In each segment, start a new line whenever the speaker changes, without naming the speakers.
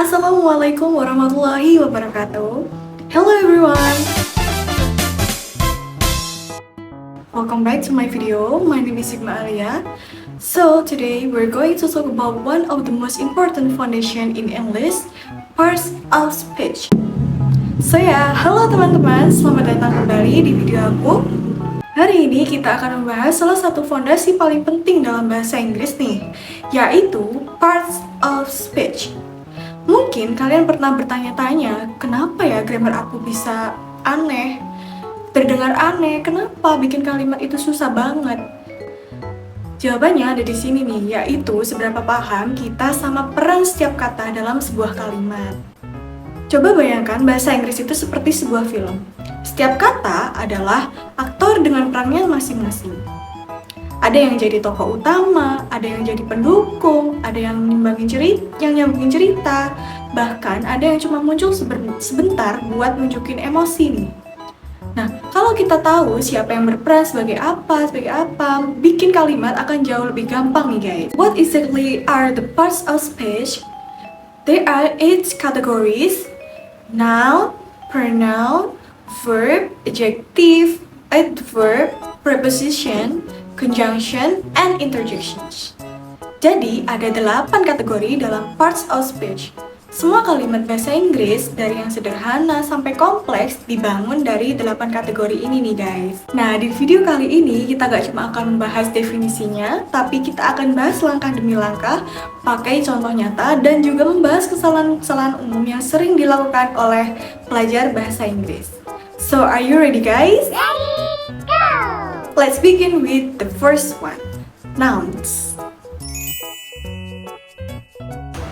Assalamualaikum warahmatullahi wabarakatuh. Hello everyone. Welcome back to my video. My name is Sigma Alia. So today we're going to talk about one of the most important foundation in English, parts of speech. So halo teman-teman, selamat datang kembali di video aku. Hari ini kita akan membahas salah satu fondasi paling penting dalam bahasa Inggris nih, yaitu parts of speech. Mungkin kalian pernah bertanya-tanya, kenapa ya grammar aku bisa aneh, terdengar aneh, kenapa bikin kalimat itu susah banget? Jawabannya ada di sini nih, yaitu seberapa paham kita sama peran setiap kata dalam sebuah kalimat. Coba bayangkan bahasa Inggris itu seperti sebuah film. Setiap kata adalah aktor dengan perannya masing-masing. Ada yang jadi tokoh utama, ada yang jadi pendukung, ada yang nyambungin cerita, bahkan ada yang cuma muncul sebentar buat nunjukin emosi nih. Nah, kalau kita tahu siapa yang berperan sebagai apa, bikin kalimat akan jauh lebih gampang nih guys. What exactly are the parts of speech? There are 8 categories: noun, pronoun, verb, adjective, adverb, preposition, conjunction, and interjections. Jadi, ada 8 kategori dalam parts of speech. Semua kalimat bahasa Inggris, dari yang sederhana sampai kompleks, dibangun dari 8 kategori ini nih guys. Nah, di video kali ini kita gak cuma akan membahas definisinya, tapi kita akan bahas langkah demi langkah, pakai contoh nyata, dan juga membahas kesalahan-kesalahan umum yang sering dilakukan oleh pelajar bahasa Inggris. So, are you ready guys?
Ready, go!
Let's begin with the first one, nouns.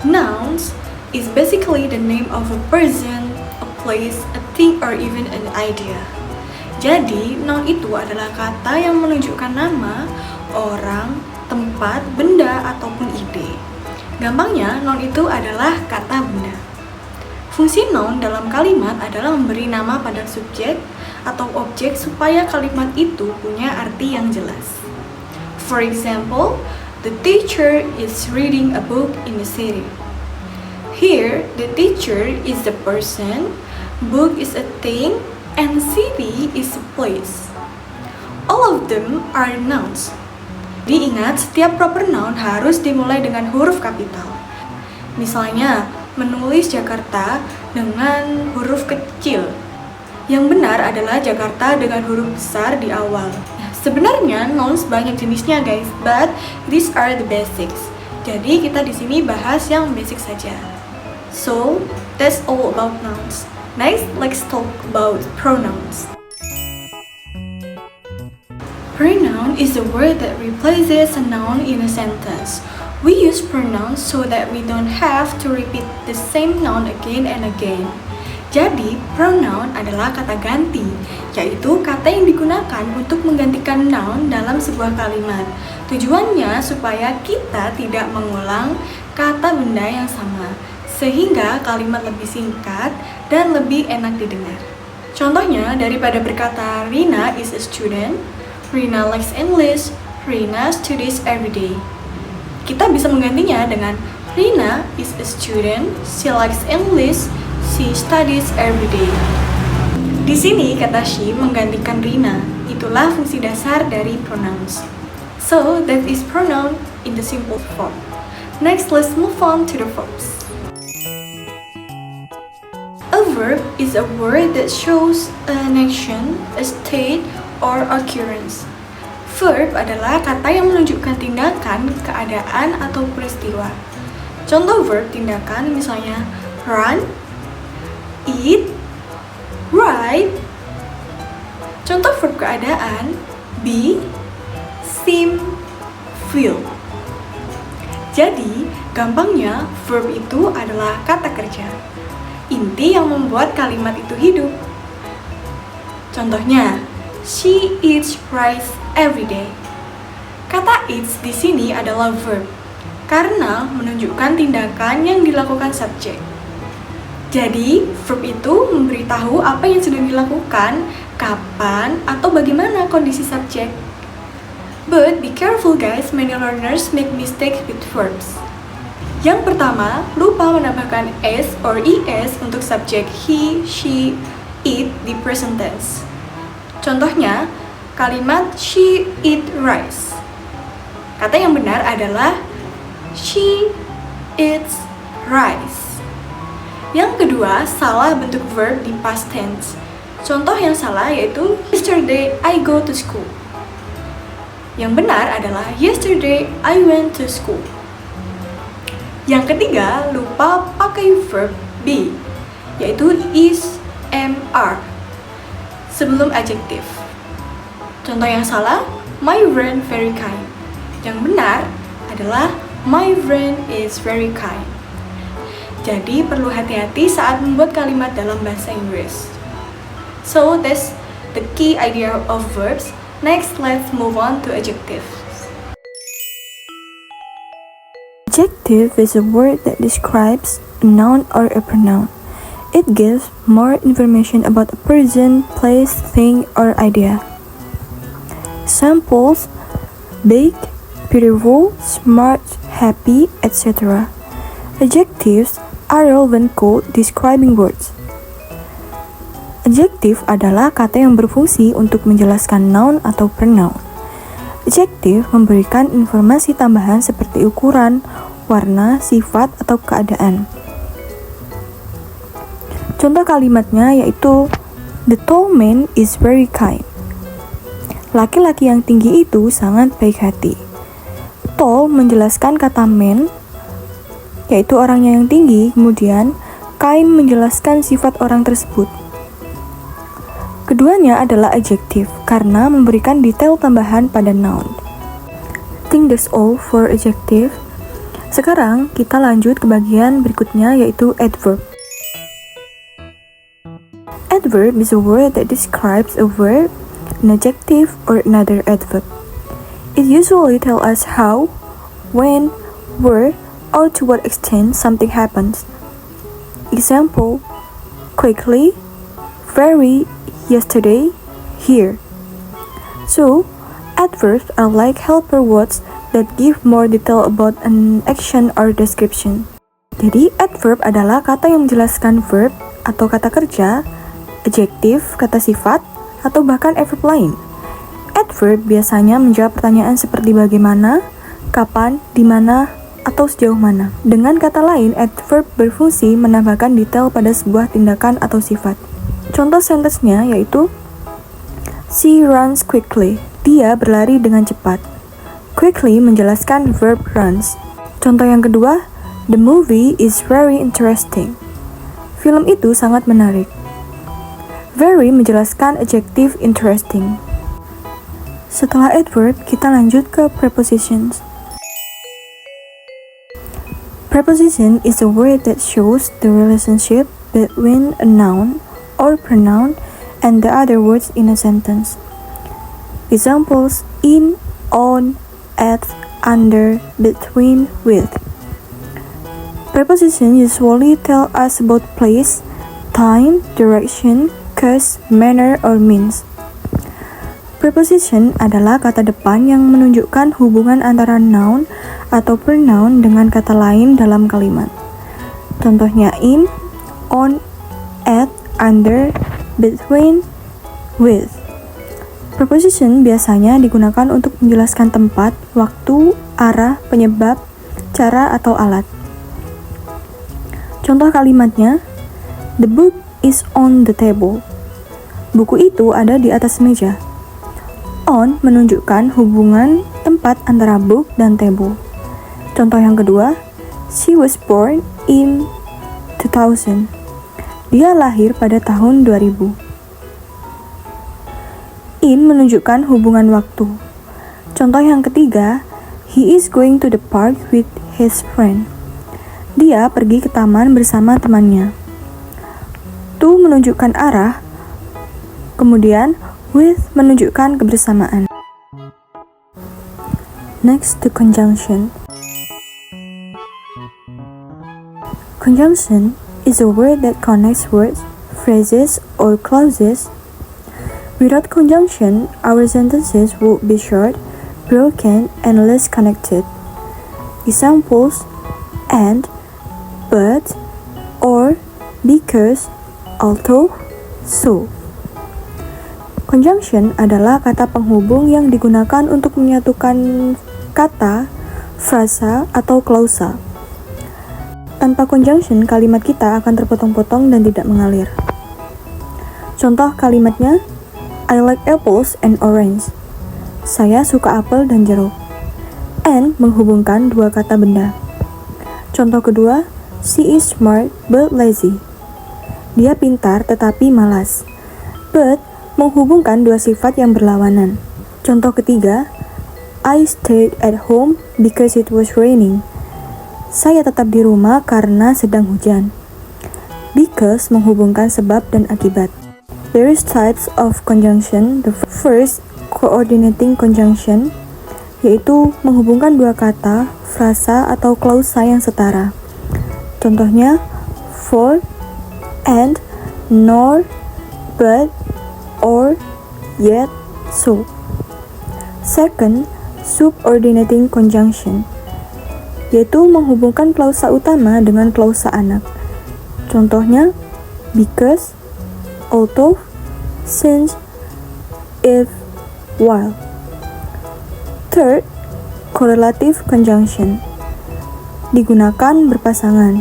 Nouns is basically the name of a person, a place, a thing, or even an idea. Jadi, noun itu adalah kata yang menunjukkan nama, orang, tempat, benda, ataupun ide. Gampangnya, noun itu adalah kata benda. Fungsi noun dalam kalimat adalah memberi nama pada subjek atau objek supaya kalimat itu punya arti yang jelas. For example, the teacher is reading a book in the city. Here, the teacher is the person, book is a thing, and city is a place. All of them are nouns. Diingat, setiap proper noun harus dimulai dengan huruf kapital. Misalnya, menulis Jakarta dengan huruf kecil. Yang benar adalah Jakarta dengan huruf besar di awal. Sebenarnya nouns banyak jenisnya guys, but these are the basics. Jadi kita di sini bahas yang basic saja. So, that's all about nouns. Next, let's talk about pronouns. Pronoun is a word that replaces a noun in a sentence. We use pronouns so that we don't have to repeat the same noun again and again. Jadi, pronoun adalah kata ganti, yaitu kata yang digunakan untuk menggantikan noun dalam sebuah kalimat. Tujuannya supaya kita tidak mengulang kata benda yang sama, sehingga kalimat lebih singkat dan lebih enak didengar. Contohnya, daripada berkata Rina is a student, Rina likes English, Rina studies every day. Kita bisa menggantinya dengan Rina is a student, she likes English, she studies every day. Di sini kata she menggantikan Rina. Itulah fungsi dasar dari pronouns. So that is pronoun in the simple form. Next, let's move on to the verbs. A verb is a word that shows an action, a state, or occurrence. Verb adalah kata yang menunjukkan tindakan, keadaan, atau peristiwa. Contoh verb tindakan misalnya run, eat, write. Contoh verb keadaan be, seem, feel. Jadi, gampangnya verb itu adalah kata kerja, inti yang membuat kalimat itu hidup. Contohnya, she eats rice every day. Kata eats di sini adalah verb karena menunjukkan tindakan yang dilakukan subjek. Jadi, verb itu memberitahu apa yang sedang dilakukan, kapan, atau bagaimana kondisi subjek. But be careful guys, many learners make mistakes with verbs. Yang pertama, lupa menambahkan s or es untuk subjek he, she, it di present tense. Contohnya, kalimat she eat rice. Kata yang benar adalah she eats rice. Yang kedua, salah bentuk verb di past tense. Contoh yang salah yaitu yesterday I go to school. Yang benar adalah yesterday I went to school. Yang ketiga, lupa pakai verb be, yaitu is, am, are, sebelum adjektif. Contoh yang salah, my friend very kind. Yang benar adalah my friend is very kind. Jadi perlu hati-hati saat membuat kalimat dalam bahasa Inggris. So that's the key idea of verbs. Next, let's move on to adjectives.
Adjective is a word that describes a noun or a pronoun. It gives more information about a person, place, thing, or idea. Examples: big, beautiful, smart, happy, etc. Adjectives are relevant code describing words. Adjective adalah kata yang berfungsi untuk menjelaskan noun atau pronoun. Adjective memberikan informasi tambahan seperti ukuran, warna, sifat, atau keadaan. Contoh kalimatnya yaitu the tall man is very kind. Laki-laki yang tinggi itu sangat baik hati. Tall menjelaskan kata man, yaitu orangnya yang tinggi, kemudian kind menjelaskan sifat orang tersebut. Keduanya adalah adjective karena memberikan detail tambahan pada noun. I think that's all for adjective. Sekarang kita lanjut ke bagian berikutnya yaitu adverb. Adverb is a word that describes a verb, an adjective, or another adverb. It usually tells us how, when, where, or to what extent something happens. Example: quickly, very, yesterday, here. So, adverbs are like helper words that give more detail about an action or description. Jadi, adverb adalah kata yang menjelaskan verb atau kata kerja, adjektif, kata sifat, atau bahkan adverb lain. Adverb biasanya menjawab pertanyaan seperti bagaimana, kapan, di mana, atau sejauh mana. Dengan kata lain, adverb berfungsi menambahkan detail pada sebuah tindakan atau sifat. Contoh sentence-nya yaitu she runs quickly. Dia berlari dengan cepat. Quickly menjelaskan verb runs. Contoh yang kedua, the movie is very interesting. Film itu sangat menarik. Very menjelaskan adjective interesting. Setelah adverb, kita lanjut ke prepositions. Preposition is a word that shows the relationship between a noun or pronoun and the other words in a sentence. Examples: in, on, at, under, between, with. Preposition usually tell us about place, time, direction, cause, manner, or means. Preposition adalah kata depan yang menunjukkan hubungan antara noun atau pronoun dengan kata lain dalam kalimat. Contohnya in, on, at, under, between, with. Preposition biasanya digunakan untuk menjelaskan tempat, waktu, arah, penyebab, cara, atau alat. Contoh kalimatnya, the book is on the table. Buku itu ada di atas meja. On menunjukkan hubungan tempat antara book dan table. Contoh yang kedua, she was born in 2000. Dia lahir pada tahun 2000. In menunjukkan hubungan waktu. Contoh yang ketiga, he is going to the park with his friend. Dia pergi ke taman bersama temannya. To menunjukkan arah, kemudian with menunjukkan kebersamaan. Next to conjunction. Conjunction is a word that connects words, phrases, or clauses. Without conjunction, our sentences would be short, broken, and less connected. Examples: and, but, or, because, although, so. Conjunction adalah kata penghubung yang digunakan untuk menyatukan kata, frasa, atau klausa. Tanpa conjunction, kalimat kita akan terpotong-potong dan tidak mengalir. Contoh kalimatnya, I like apples and orange. Saya suka apel dan jeruk. And menghubungkan dua kata benda. Contoh kedua, she is smart but lazy. Dia pintar tetapi malas. But menghubungkan dua sifat yang berlawanan. Contoh ketiga, I stayed at home because it was raining. Saya tetap di rumah karena sedang hujan. Because menghubungkan sebab dan akibat. There is types of conjunction. The first, coordinating conjunction, yaitu menghubungkan dua kata, frasa, atau klausa yang setara. Contohnya, for, and, nor, but, or, yet, so. Second, subordinating conjunction, yaitu menghubungkan klausa utama dengan klausa anak. Contohnya, because, although, since, if, while. Third, correlative conjunction, digunakan berpasangan.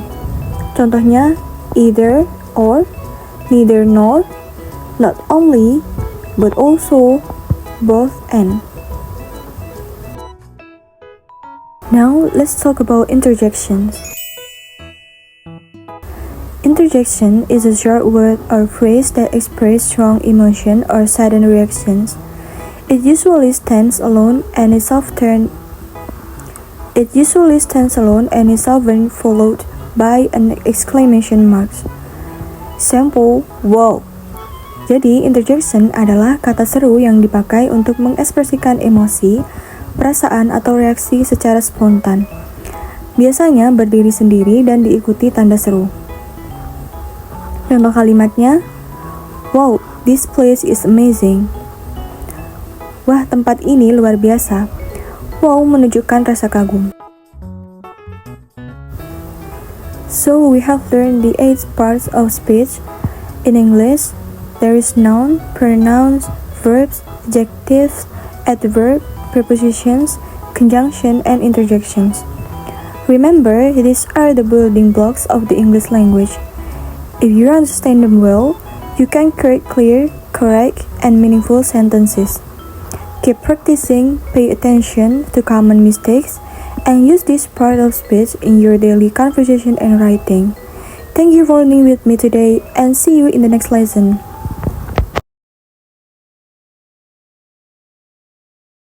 Contohnya, either, or, neither nor, not only, but also, both and. Now, let's talk about interjections. Interjection is a short word or phrase that expresses strong emotion or sudden reactions. It usually stands alone and is often followed by an exclamation mark. Example, wow. Jadi, interjection adalah kata seru yang dipakai untuk mengekspresikan emosi, perasaan, atau reaksi secara spontan. Biasanya berdiri sendiri dan diikuti tanda seru. Contoh kalimatnya, wow, this place is amazing. Wah, tempat ini luar biasa. Wow menunjukkan rasa kagum. So, we have learned the 8 parts of speech. In English, there is noun, pronouns, verbs, adjectives, adverb, prepositions, conjunction, and interjections. Remember, these are the building blocks of the English language. If you understand them well, you can create clear, correct, and meaningful sentences. Keep practicing, pay attention to common mistakes, and use this part of speech in your daily conversation and writing. Thank you for learning with me today, and see you in the next lesson.